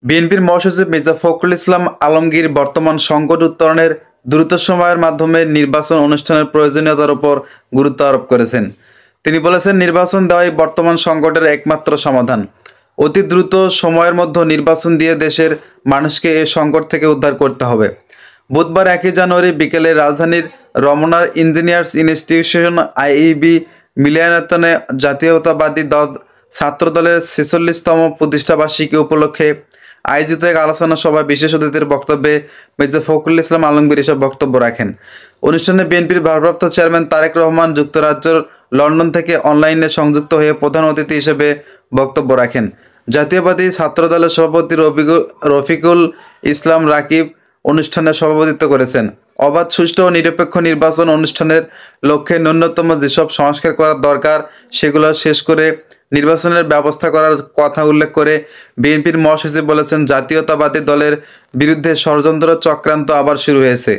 বিএনপির মহাসচিব মির্জা ফখরুল ইসলাম আলমগীর বর্তমান সংকট উত্তরণের দ্রুত সময়ের মাধ্যমে নির্বাচন অনুষ্ঠানের প্রয়োজনীয়তার উপর গুরুত্ব আরোপ করেছেন। তিনি বলেছেন, নির্বাচন দেওয়াই বর্তমান সংকটের একমাত্র সমাধান। অতি দ্রুত সময়ের মধ্যে নির্বাচন দিয়ে দেশের মানুষকে এই সংকট থেকে উদ্ধার করতে হবে। বুধবার 1 জানুয়ারি বিকেলে রাজধানীর রমনার ইঞ্জিনিয়ার্স ইনস্টিটিউশন আইইবি মিলনায়তনে জাতীয়তাবাদী দল ছাত্রদলের 46তম প্রতিষ্ঠাবার্ষিকী উপলক্ষে আয়োজিত এক আলোচনা সভায় বিশেষ অতিথির বক্তব্যে মির্জা ফখরুল ইসলাম আলমগীর এসব বক্তব্য রাখেন। অনুষ্ঠানে বিএনপির ভারপ্রাপ্ত চেয়ারম্যান তারেক রহমান যুক্তরাজ্যের লন্ডন থেকে অনলাইনে সংযুক্ত হয়ে প্রধান অতিথি হিসেবে বক্তব্য রাখেন। জাতীয়বাদী ছাত্রদলের সভাপতি রফিকুল ইসলাম রাকিব অনুষ্ঠানে সভাপতিত্ব করেছেন। অবাধ, সুষ্ঠু ও নিরপেক্ষ নির্বাচন অনুষ্ঠানের লক্ষ্যে ন্যূনতম যেসব সংস্কার করা দরকার সেগুলো শেষ করে নির্বাচনের ব্যবস্থা করার কথা উল্লেখ করে বিএনপির মহাসচিব বলেছেন, জাতীয়তাবাদী দলের বিরুদ্ধে ষড়যন্ত্র চক্রান্ত আবার শুরু হয়েছে।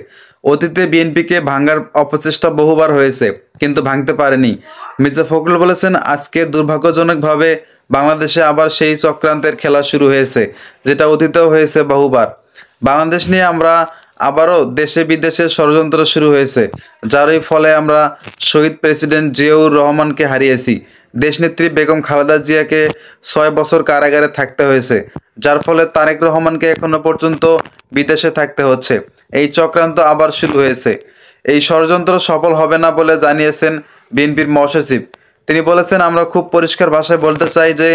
অতীতে বিএনপিকে ভাঙার অপচেষ্টা বহুবার হয়েছে, কিন্তু ভাঙতে পারেনি। মির্জা ফখরুল বলেছেন, আজকে দুর্ভাগ্যজনকভাবে বাংলাদেশে আবার সেই চক্রান্তের খেলা শুরু হয়েছে, যেটা অতীতেও হয়েছে বহুবার। বাংলাদেশ নিয়ে আমরা আবারও দেশে বিদেশে ষড়যন্ত্র শুরু হয়েছে, যারই ফলে আমরা শহীদ প্রেসিডেন্ট জিয়াউর রহমানকে হারিয়েছি। দেশনেত্রী বেগম খালেদা জিয়াকে 6 বছর কারাগারে থাকতে হয়েছে, যার ফলে তারেক রহমানকে এখনো পর্যন্ত বিদেশে থাকতে হচ্ছে। এই চক্রান্ত আবার শুরু হয়েছে। এই ষড়যন্ত্র সফল হবে না বলে জানিয়েছেন বিএনপির মহাসচিব। তিনি বলেছেন, আমরা খুব পরিষ্কার ভাষায় বলতে চাই যে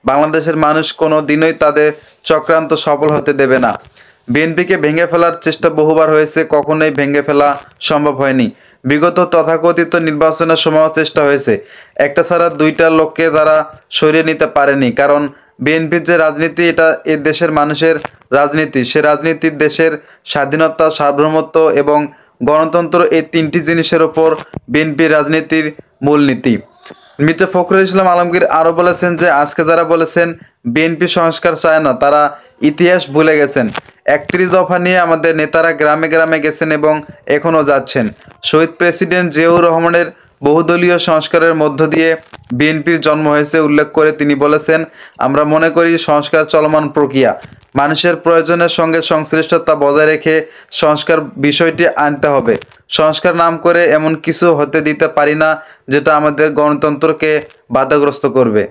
বাংলাদেশের মানুষ কোনো দিনই তাদের চক্রান্ত সফল হতে দেবে না। বিএনপিকে ভেঙে ফেলার চেষ্টা বহুবার হয়েছে, কখনোই ভেঙে ফেলা সম্ভব হয়নি। বিগত তথাকথিত নির্বাচনের সময়ও চেষ্টা হয়েছে, একটা ছাড়া দুইটা লোককে তারা সরিয়ে নিতে পারেনি। কারণ বিএনপির যে রাজনীতি, এটা এ দেশের মানুষের রাজনীতি। সে রাজনীতির দেশের স্বাধীনতা, সার্বভৌমত্ব এবং গণতন্ত্র, এই 3টি জিনিসের ওপর বিএনপির রাজনীতির মূলনীতি। মির্জা ফখরুল ইসলাম আলমগীর আরও বলেছেন যে আজকে যারা বলেছেন বিএনপি সংস্কার চায় না, তারা ইতিহাস ভুলে গেছেন। 31 দফা নিয়ে আমাদের নেতারা গ্রামে গ্রামে গেছেন এবং এখনও যাচ্ছেন। শহীদ প্রেসিডেন্ট জিয়াউর রহমানের বহুদলীয় সংস্কারের মধ্য দিয়ে বিএনপির জন্ম হয়েছে উল্লেখ করে তিনি বলেছেন, আমরা মনে করি সংস্কার চলমান প্রক্রিয়া। মানুষের প্রয়োজনের সঙ্গে সংশ্লিষ্টতা বজায় রেখে সংস্কার বিষয়টি আনতে হবে। সংস্কার নাম করে এমন কিছু হতে দিতে পারি না যেটা আমাদের গণতন্ত্রকে বাধাগ্রস্ত করবে।